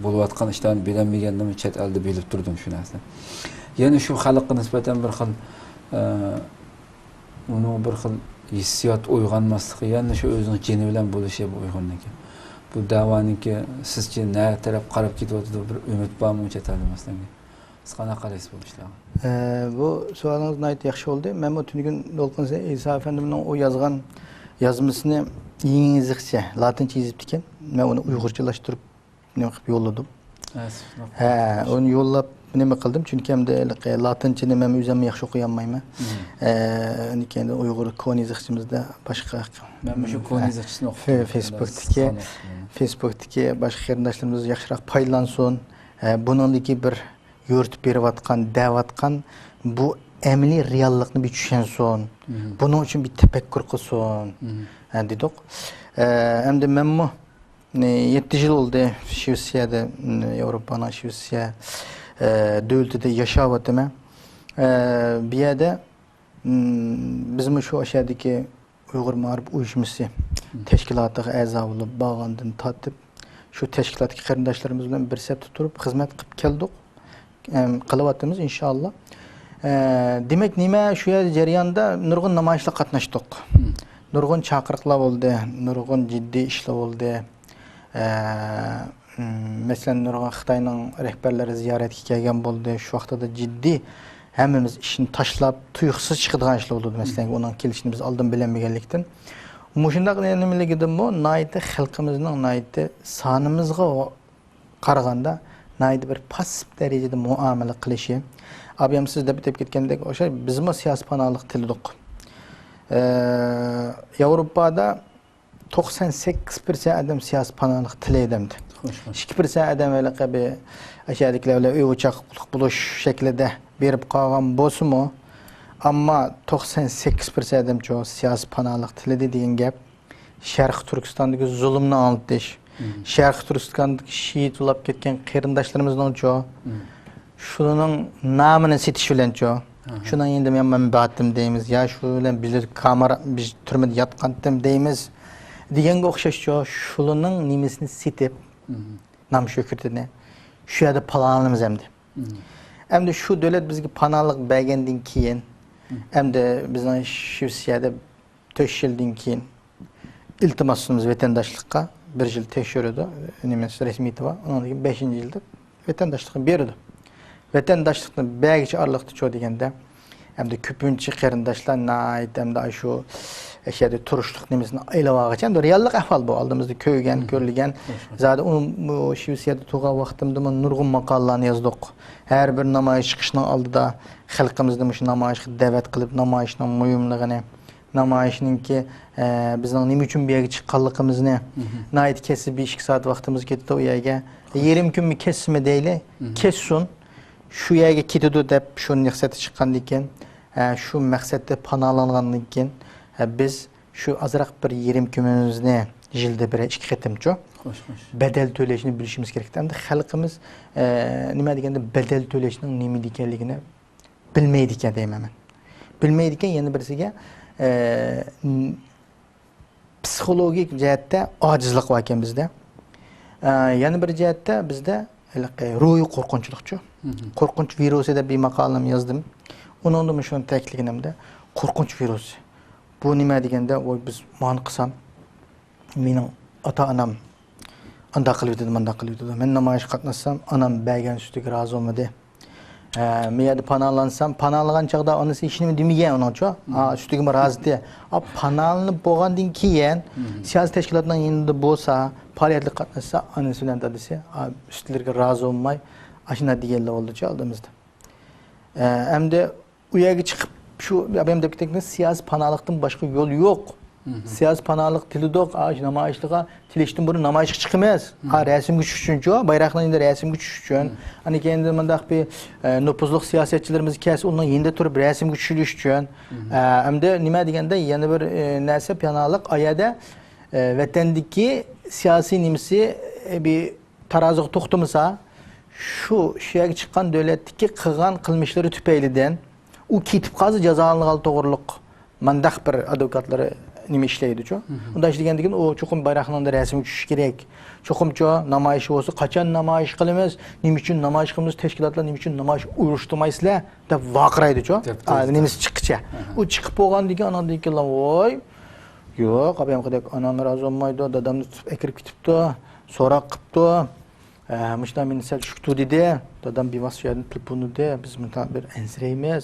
bo'layotgan ishlarni bilmagandan chet elda bilib turdim shu narsa. Yana shu xalqqa nisbatan bir xil uni bir xil hissiyot uyg'onmasligi, yana shu o'zining jini bilan bo'lishi bu uyg'onniki. Bu da'voninki sizcha na taraf qarab ketyapti, bir umid bormi chet elda masalan? Siz qanaqa qaraysiz bu ishlarga? Bu savolingiz nayt yaxshi oldu. Men bu tüngün Dolqun İsa Efendimizning o yazgan yazmasını İngilizce, Latince yazıp diken. Men onu Uygurçalaştırıp nima qilib yo'lladim. Onu yo'llab nima qildim? Chunki hamda Latinchani men o'zim yaxshi o'qiy olmayman. Endi Uyg'ur koniyizchimizda boshqa men shu koniyizchini o'qib Facebook'dagi boshqa qarindoshlarimiz yaxshiroq foydalansin. Buningdagi bir yo'ritib berayotgan, davatgan bu emli reallikni bir tushunsin. Buning uchun bir tafakkur qilsin. Dedik. Endi menmi 7 yıl oldu Şivsiyada, Avrupa'nın Şivsiya devletinde yaşayatıma. Bir yerde bizim şu aşağıdaki Uygur Mağrib Uyuşması teşkilatı a'zo olup bağlandığını tatıp şu teşkilattaki kardeşlerimizle bir sept tutup hizmet kılıp geldik. Kılıvatımız inşallah. Demek nime şu jarayonda nurgun namoyishlar qatnashdik. Nurgun chaqiriqlar oldu, nurgun ciddi ishlar oldu. Mesela nurgun Xitoyning rehberleri ziyoratga kelgan bo'ldi. Shu vaqtda ciddi hammamiz ishni tashlab tuyuqsiz chiqadigan ishlar bo'ldi. Mesela onun kelishini biz oldin bilmaganlikdan. Mushundaq nimaligida bu naytda xalqimizning naytda sonimizga qaraganda naytda bir pasif darajada muomala qilishi. Abiyam siz deb ketgandek o'sha bizmi siyosiy panohlik tildik. Yevropada 98% adam siyasi panohlik tili edemdi. 2% adam öyle gibi aşağıdakiler öyle uçaklık buluş şeklinde berip qalgan bolsunmu? Amma 98% adam çoğu siyasi panohlik tili dediğin gap Şarkı Türkistan'daki zulümni anlatıш. Şarkı Türkistan'daki şehit olup ketken qarindoshlarımızning çoğu şunun namını setiş bilen çoğu. Şundan endi men menbaatim deymiz. Ya şu bilen biz türmede yatqandim deymiz. Degenge o'xshash şunun nimesini setib nam şökürtüne şu yerda palanimiz emdi. Emdi şu devlet bizga panohlik bergandan keyin emdi bizning Shvetsiyada 4 yildan keyin iltimosimiz vatandoshlikqa 1 yil tekshirdi. Nimasi rasmiyati bor. Undan keyin 5-yilda vatandoshlikni berdi. Vatandoshlikni bergichi araliqda cho deganda emdi ko'pincha qarindoshlar emdi shu aşağıda turuşluq nimesini aylavağıcan da reallik ahval bu. Aldığımızda köygen, körlügen. Zaten onu Şivsiyada tuğa vaxtımda nurgun maqallarını yazdık. Her bir namoyish çıkışının aldıda xalqımızda şu namoyishga davet qilib namoyishning muhimligini, namoyishninki bizning nima uchun bu yerga chiqqanligimizni, nayt kesib 2 saat vaqtimiz ketdi u yerga. 20 kun mi kesmi deyli, kessin. Şu yerga ketdi deb şu maqsadga chiqqandan keyin, şu maqsadda panohlangandan keyin biz şu azraq bir 20 günümüzni jilde bir 2 qitimcho Xo'sh, xo'sh. Bedel töleşini bilişimiz gerek. Hem de halkımız nima deganda bedel töleşinin nima ekanligini bilmaydi ekan deyman men. Bilmaydi ekan yana birisiga psixologik jihatda ojizlik bor ekan bizda. Yana bir jihatda bizda ruhiy qo'rqinchlikchi. Qo'rqinch virusi deb bir maqolam yozdim. Uningda shuni ta'kidlaganimda qo'rqinch virusi. Bu nima deganda biz ma'ni qilsam mening ota-onam anda qilib dedi, manda qilib dedi. Men namoyish qatnashsam, onam bergan ustiga rozi bo'lmadi. Men yerda panohlansam, panohlagan chaqda onasi ishini demagan unacha. Ustiga rozi de. Panohlanib bo'lgandan keyin siyosiy tashkilotning yanında bo'lsa, faoliyatga qatnashsa, onasi bilan dadasi ustilarga rozi bo'lmay, ashuna deganlar oldicha oldimizda. Hamda u yerga chiqib shu men deb ketgan siyosiy panohlikdan boshqa yo'l yo'q. Siyasi panohlik tilidoq namoyishlarga tilishdan burun namoyishga chiqamiz. Rasmga tushish uchunchi, bayroqning endi rasmga tushish uchun. Ana keyin mundaq bir nupuzli siyosatchilarimiz kelsa, uning endi turib rasmga tushish uchun. Hamda nima deganda yana bir narsa panohlik oyada vatandagi siyosiy nimasi bir taroziga to'xtamasa, shu yerga chiqqan davlatdagi qilgan qilmishlari tufaylidan u ketib qolsa jazolangan to'g'riliq mandaq bir advokatlari nima ishlaydi-ku. Unda ishlagandan keyin o cho'qim bayroqning rasmi tushish kerak. Cho'qimcha namoyish bo'lsa, qachon namoyish qilamiz, nima uchun namoyish qilamiz, tashkilotlar nima uchun namoyish uyushtirmaysizlar deb vaqiraydi-ku. Nimasi chiqqicha. U chiqib bo'lgandan keyin ondan keyin voy yo'q, abam qadek onam rozi bo'lmaydi, dadamni tutib akirib ketibdi, so'roq qilibdi. Mishdan meni sal shuktu dedi, dadam bevosita yerdan telefonni de, biz bundan bir ansiraymiz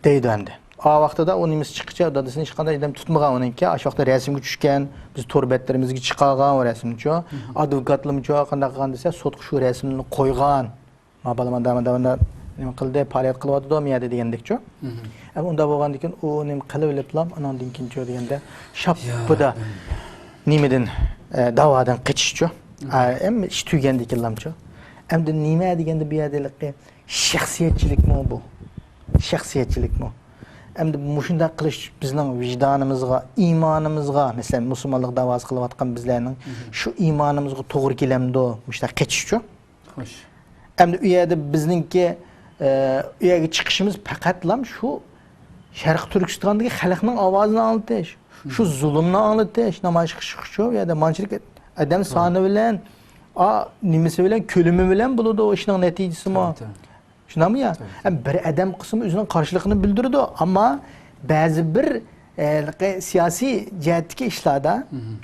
deydi endi. O vaqtida o nimasi chiqqicha dadasini hech qanday odam tutmagan uningki, o'sha vaqtda rasmga tushgan, biz to'rbetlarimizga chiqargan o rasmni-chu, advokatlarimiz qanday qilgan desa, sudga shu rasmni qo'ygan. Ma'lumot davomida nima qildi, faoliyat qilyapti, miyada degandek-chu. Unda bo'lgandan keyin u nima qilib oliblam, andan keyin deganda shapida nimadan da'vodan qochishchu. Hem ish tuygandek kelamchu. Endi nima deganda bu yerdalikqa shaxsiyatchilikmi bu? Shaxsiyatchilikmi? Endi mushunda qilish bizning vijdonimizga, iymonimizga, masalan, musulmonlik da'vosi qilayotgan bizlarning shu iymonimizga to'g'ri kelamdi, mushunda qechishchu. Xo'sh. Endi u yerda bizningki u yerga chiqishimiz faqatlam shu Sharq Turkistondagi xalqning ovozini anglatish, shu zulmni anglatish, namoyish qilishchu, u yerda manchilik adam soni bilan, nimasi bilan, ko'limi bilan bo'ladi o ishning natijasimi? Shunami ya? Bir adam qismi o'zining qarshiligini bildirdi, ammo ba'zi bir siyosiy jihatdagi ishlarda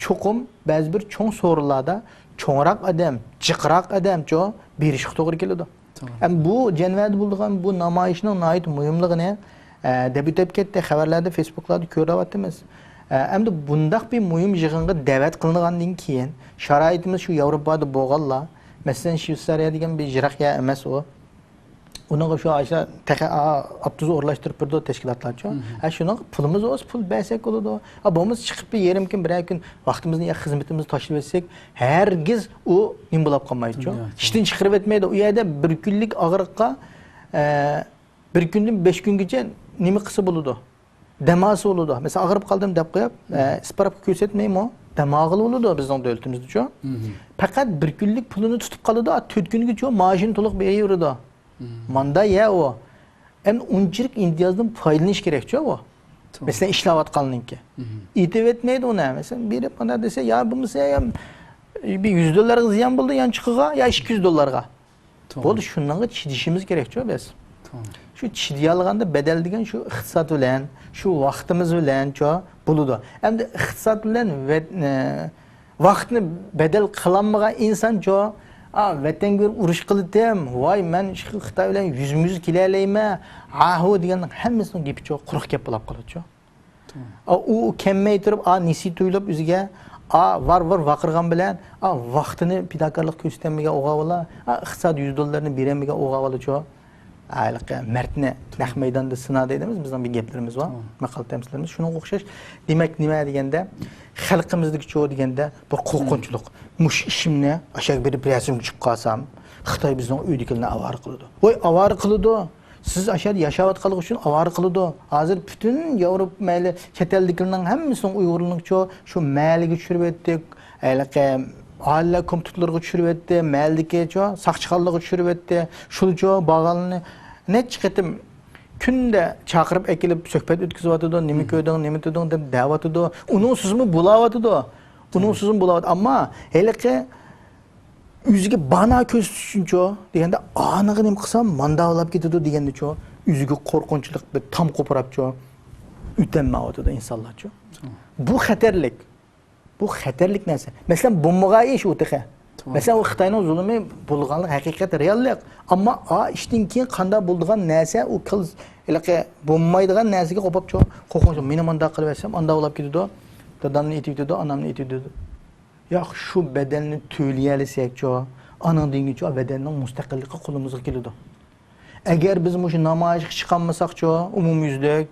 cho'qim ba'zi bir cho'ng so'rinlarda cho'ngroq adam, jiqroq odamcho berishga to'g'ri keladi. Bu janvada bo'lgan bu namoyishning nihoyat muhimligini deb ketdi, xabarlarda, Facebooklarda ko'ryapmiz. Endi bundaq bir muhim yig'inga da'vat qilingandan keyin sharoitimiz shu Yevropada bo'lganlar, masalan, Shveysariya degan bir jiroqya emas u. Uning shu aşağı abduz o'rlashtirib turdi tashkilotlarcha. Shuning pulimiz o'z pul bersak bo'ladi. Bo'lmasa chiqib bir yarim kun, bir kun vaqtimizni ya xizmatimizni tashlab etsak, hargiz u nim bo'lib qolmaydi-ku. Ishdan chiqarib etmaydi. U yerda bir kunlik og'riqqa bir kundan 5 kungacha nima qilsa bo'ladi? Damasi bo'ladi. Masalan, og'rib qoldim deb qo'yib, isparab ko'rsatmaymi? Damog'il bo'ladi bizning davlatimizda-chu. Faqat bir kunlik pulini tutib qoladi, 4 kungacha maoshini to'liq beraveradi. Manda ya o. Hem unchilik imtiyozdan foydalanish kerak-ku bu. Mesela ishlayotganlikka. Itib etmaydi uni. Mesela berib bana desa, ya bo'lmasa ham bir 100 dollarga ziyon bo'ldi, yanchiqiga, ya 200 dollarga. Bo'ldi, shunga chidishimiz kerak-ku biz. Shu chidiyalganda bedel degan shu iqtisod bilan, shu vaqtimiz bilan-chu bo'ladi. Endi iqtisod bilan vaqtni bedel qilolmagan inson-chu vatanga urush qildim. Voy, men shu Xitoy bilan 100 kelalayman. Ahu degan hammasini gapicha quruq gap bo'lib qoladi-chu. U kemmay turib, nisi to'ylab o'ziga var vaqirgan bilan vaqtini pidokorlik ko'rsatmagan o'g'avlar, iqtisod 100 dollarni beramagan o'g'avlar-chu. Ayliqqa martni naq maydonda sinadi deymiz, bizning bir gaplarimiz bor. Maqol tamsillarimiz shunga o'xshash. Demak, nima deganda, xalqimizdagi-chu deganda bir qo'rqinchlik. Mush ishimni ashaq berib rasmga chiqib qolsam, Xitoy bizning uydagilarni avar qiladi. Voy, avar qiladi. Siz ashar yashayotganlik uchun avar qiladi. Hozir butun Yevropa mayli chet eldagilarning hammasini Uyg'urlikcha shu mayliga tushirib etdik. Ayliqqa aile kompüterlerge düşürüp etdi, meldiki ço, sakçıkallığı düşürüp etdi. Şul ço bağalını ne çıkıtım günde çakırıp ekilip söhbet ötküzüp atıdı, nimi köydün, nimi tüdün dep davatıdı. Onun sözümü bulawatıdı. Onun sözümü bulawatıdı. Amma heleki yüzüge bana köz düşünço degende anıgı nem kılsam manda alap ketidi degende ço. Yüzüge korkunçluk bir tam koparap ço. Ütenmewatıdı insanlar ço. Bu xatarlik. Bu xatarlik narsa. Mesela bombaga iş o'tiqi. Mesela o Xitoyning zulmi bo'lganligi haqiqat reallik. Ammo ishdan keyin qanday bo'lgan narsa u qil bo'lmaydigan narsaga qo'pib qo'rqinch. Meni manda qilib bersam, anda bo'lib ketadi. Dadamni etib ketadi, onamni etib ketadi. Yo'q, shu bedanni to'layalisak-cho, aning dengicha bedanning mustaqilligi qo'limizga keladi. Agar biz shu namoyishga chiqolmasak-cho, umumyuzlik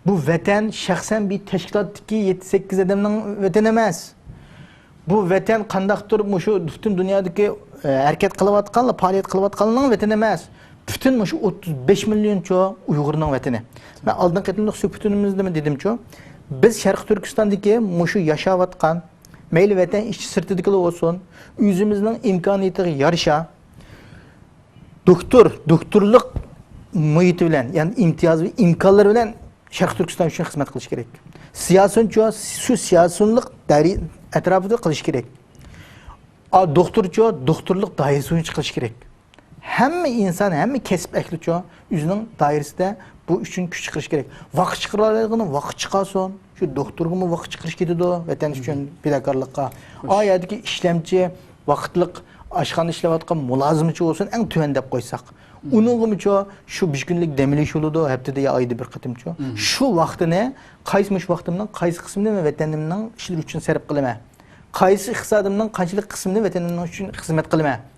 bu vatan shaxsan bir tashkilotdagi 7-8 odamning vatani emas. Bu vatan qandaqdir shu butun dunyodagi harakat qilayotgan, faoliyat qilayotganning vatani emas. Butun shu 35 millioncho Uyg'urning vatani. Men oldin qatimliq suhbatimizda dedimcho, biz Sharq Turkistondagi shu yashayotgan mayli vatan ichki sirtidagi bo'lsin, o'zimizning imkoniyatiga yarasha doktorlik muhiti bilan, ya'ni imtiyoz va imkonlar bilan Sharq Turkiston uchun xizmat qilish kerak. Siyosatchi shu siyosatlik atrofida qilish kerak. Doktorchi doktorlik doirasida qilish kerak. Hamma inson, hamma kasb ahlichi o'zining doirasida bu uchun kuch chiqarish kerak. Vaqt chiqaradigan vaqt chiqarsin. Shu doktorga vaqt chiqarish ketadi vatan uchun fidokorlikqa. Oyadagi ishlamchi vaqtliq oshxona ishlayotgan mulozimchi bo'lsin, eng tuvan deb qo'ysak. Uningimicho shu 5 kunlik demilish bo'ladi, haftada ya oyda bir qatimcho. Shu vaqtini qaysi vaqtimning qaysi qismini vatanimning ishlari uchun sarf qilaman. Qaysi iqtisodimning qanchalik qismini vatanimning uchun xizmat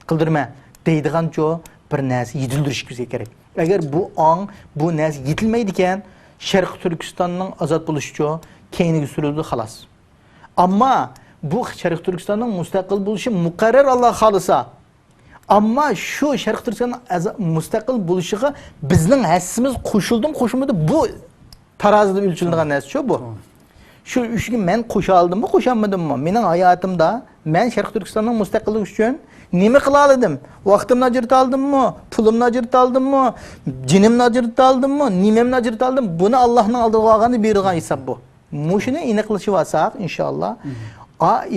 qildirma deydigancho bir narsa yetildirishimiz kerak. Agar bu bu narsa yetilmaydi ekan, Sharq Turkistonning ozod bo'lishicho keyingi suradi xolos. Ammo bu Sharq Turkistonning mustaqil bo'lishi muqarrar Alloh xolisa. Ammo shu Sharq Turkistonning mustaqil bo'lishiga bizning hassimiz qo'shildi bu tarozida o'lchiladigan narsa bu. Shu ishga men qo'sha oldimmi, qo'shamadimmi? Mening hayotimda men Sharq Turkistonning mustaqilligi uchun nima qila oldim? Vaqtimni ajrata oldimmi? Pulimni ajrata oldimmi? Jinimni ajrata oldimmi? Nimamni ajrata oldim? Buni Allohning oldiga olganda berilgan hisob bu. Mushuni aniqlashib olsak, inshaalloh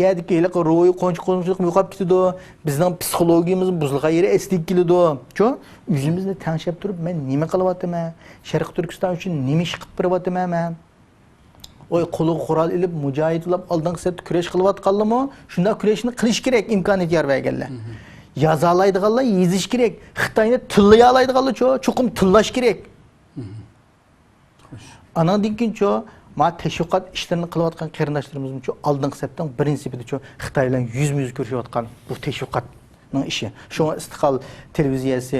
yerdagi ro'y qo'nchiqlik yo'qolib ketadi. Bizning psixologiyamiz buzilgan yeri eslik keladi. Cho, o'zimizni tanishib turib, men nima qilyapman? Sharq Turkiston uchun nima ish qilib beryapman men? Oy qo'li qurol ilib mujohidlar oldingi safda kurash qilyotganlarmi? Shunda kurashni qilish kerak imkoniyat yarberganlar. Yoza oladiganlar yezish kerak. Xitoyni tillay oladiganlar cho'qim tillash kerak. Anadan keyin ma tashviqot ishlarini qilayotgan qarindoshlarimiz uchun oldingi safdan prinsipida Xitoy bilan yuz-yuz ko'rishayotgan bu tashviqotning ishi. Shunga Istiqlol televiziyasi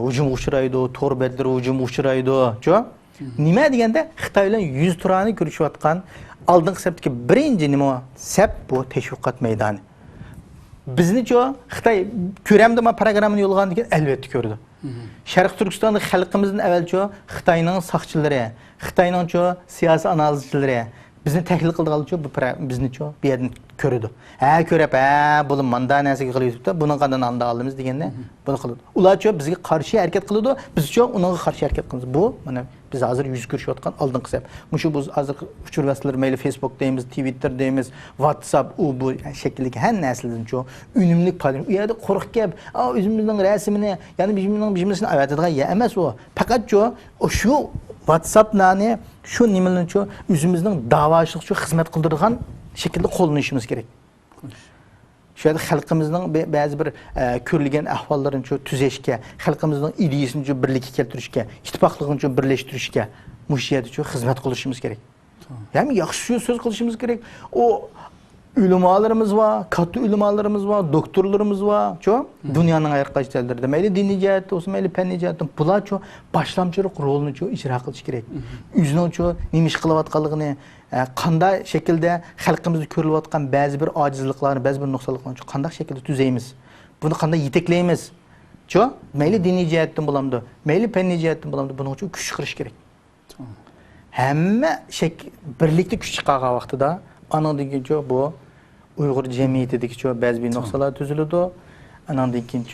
hujum uchraydi, to'rbetlar hujum uchraydi. Nima deganda Xitoy bilan yuz turani ko'rishayotgan oldingi safdagi birinchi nima sap bu tashviqot maydoni. Bizni-cho Xitoy ko'ramdimi programmani yo'llangan keyin albatta ko'rdi. Sharq Turkistonda xalqimizning avvalcho Xitoyning soqchilari, Xitoyning siyosiy analizchilari bizni tahlil qildiganlar bu bizni-cho bu yerdan ko'rdi. Ko'rib, bu manda narsaga qilyapti, buni qanday anda olamiz deganda buni qiladi. Ular-cho bizga qarshi harakat qiladi, biz-cho unga qarshi harakat qilamiz. Bu mana biz hozir yuz ko'rishayotgan oldingi saf. Mushu biz hozir uchur vasitlar mayli Facebook deymiz, Twitter deymiz, WhatsApp bu shakldagi har narsalardan-cho unumli foydalanib, u yerda qo'rq gap, o'zimizning rasmini, ya'ni bizimizning avatadigan emas u. Faqat-cho shu WhatsApp'ni shu nimalarni-cho o'zimizning da'vochilikcha xizmat qildirgan shaklda qo'llanishimiz kerak. Shu yerda xalqimizning ba'zi bir ko'rilgan ahvollarini tuzashga, xalqimizning ideyasini birlikka keltirishga, ittifoqligini birlashtirishga, mush yerda xizmat qilishimiz kerak. Ya'ni yaxshi so'z qilishimiz kerak. O ulamolarimiz var, katta ulamolarimiz var, doktorlarimiz var. Dünyanın her qaysi yerlerinde mayli diniy jihatda olsun, mayli fanniy jihatdan bular boshlamchilik rolini ijro qilish kerak. O'zining nima ish qilayotganligini, qanday shaklda xalqimizda ko'rilayotgan ba'zi bir ojizliklarni, ba'zi bir nuqsonliklarni qanday shaklda tuzaymiz? Buni qanday yetaklaymiz? Mayli diniy jihatdan bo'lamdi, mayli fanniy jihatdan bo'lamdi, buning uchun kuch chiqarish kerak. Hamma birlikda kuch chiqargan vaqtida anadan bu Uyghur cemiyetideki çoğu bazı bir noktalar düzülüdü. Anandan keyin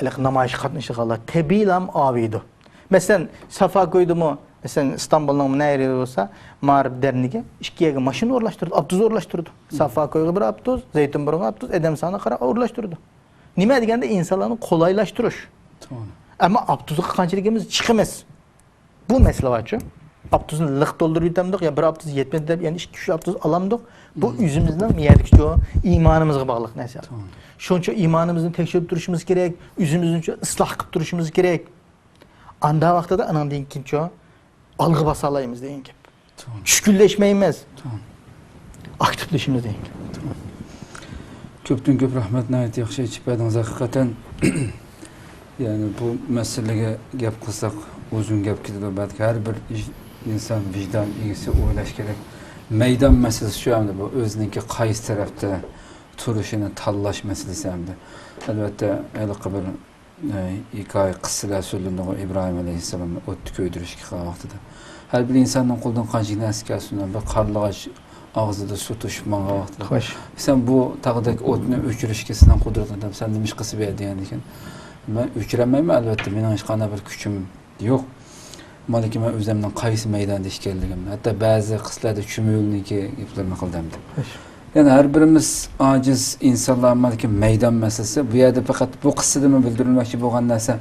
elek namayış katnışıqlar tebilam avıydı. Mesela Safa koydu mu? Mesela İstanbul'un ne yeri olsa Mağrib derneği işkiye maşını uğurlaştırdı, abduz uğurlaştırdı. Safa koydu bir abduz, Zeytinburnu abduz, Edem sana kara uğurlaştırdı. Nime degende insanların kolaylaştırış. Tamam. Ama abduzga qanchaligimiz chiqimiz. Bu mesele var. Abduzni liq doldurib yutamdiq ya bir abduz yetmedi deb yani 2-3 abduz alamdiq. Bu o'zimizning miyadagi imonimizga bog'liq narsa. Shuncha imonimizni tekshirib turishimiz kerak, o'zimizni isloh qilib turishimiz kerak. Anda vaqtida anandan keyin algı basa alayımız deyin ki. Şükürleşmeyimiz. Aktifleşimiz deyin ki. Köptün köp rahmet nayet yaxşı içip ediniz hakikaten. Yani bu meseleye gap kılsak uzun gap gidiyor. Belki her bir insan vicdan iyisi oylaş gerek. Meydan meselesi şu anda bu. Özününki qaysı tarafta turuşunu tallaş meselesi hem de. Elbette el kabul hikaye kıssalar söylendiği İbrahim Aleyhisselam'ın öttü köydürüşki kavaktıda. Her bir insanın koldan kancık nesi gelsinden ve karlıgaç ağzıda su tuşman kavaktıda. Hoş. Sen bu tağdaki otunu ökürüşkesinden kudretledim. Sen demiş kısı bir hediyen diken. Ben öküremeyim elbette. Benim hiç kana bir küçüm yok. Maliki ben özlemden kayısı meydanda işgeldigim. Hatta bazı kıslarda çümüğülünü ki yapılarını kıldımdı. Hoş. Yani her birimiz aciz insanlar maliki meydan meselesi. Bu yerde fakat bu kıssada mı bildirilmekçi boğan neyse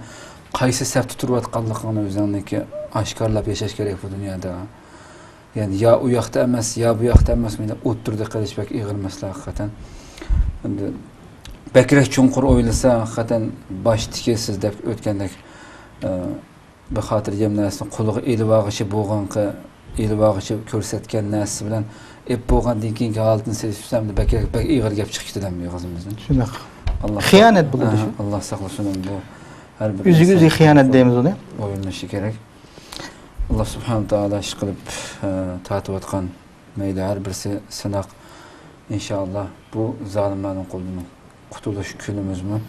kayısı sert tuturup atkallıqını özlemdeki aşkarlap yaşaş gerek bu dünyada. Yani ya o yakta emas ya bu yakta emas mıydı? Oturda kalışmak iğir mesela hakikaten. Şimdi bekrek çunqur oylasa hakikaten baş tikesiz dep ötkendek bir hatır yemnäsin quluğu eli bağışı boğanqı eli bağışı körsetken näsi bilen ep boğandan keyinki haltını sezsem de bekrek bek iğir gap çıkıştı demiyor kızımızdan. Şunaq. Allah Xiyanet buldu şu. Allah saklasın bu her bir Üzü xiyanet deyimiz onu. oyunlaşı gerek. Allah subhanahu taala iş kılıp tatip atkan meyli her birisi sınaq inşallah bu zalimlerin kolunun kutuluş günümüz mü?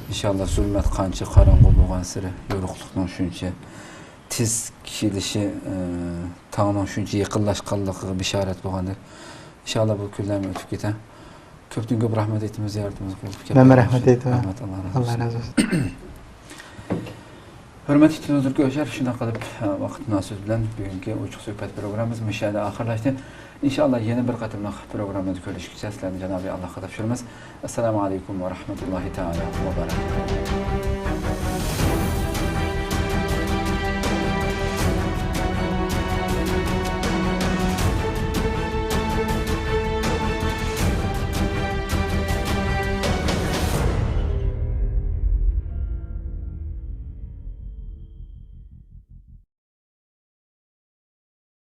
İnşallah zulmet kançı karanqı bolğan sırı yoruqluqdan şuncha tiz kişilişi tağının şuncha yaqinlashqanligi bisharat bolğandir. İnşallah bu kunlar ötüp ketə. Köptün köp rahmet etimiz yardımımız bolup Məmə rahmet eytmə. Allah razı olsun. Allah razı olsun. Hürmetli dinleyiciler, şuna kalıp vakit nasip bilen bugünkü uçuk sohbet programımız müşahede ahırlaştı. İnşallah yeni bir katılmak programda görüşeceğiz. Cenab-ı Allah kadar şürmez. Esselamu Aleyküm ve Rahmetullahi Teala ve Berekatuhu.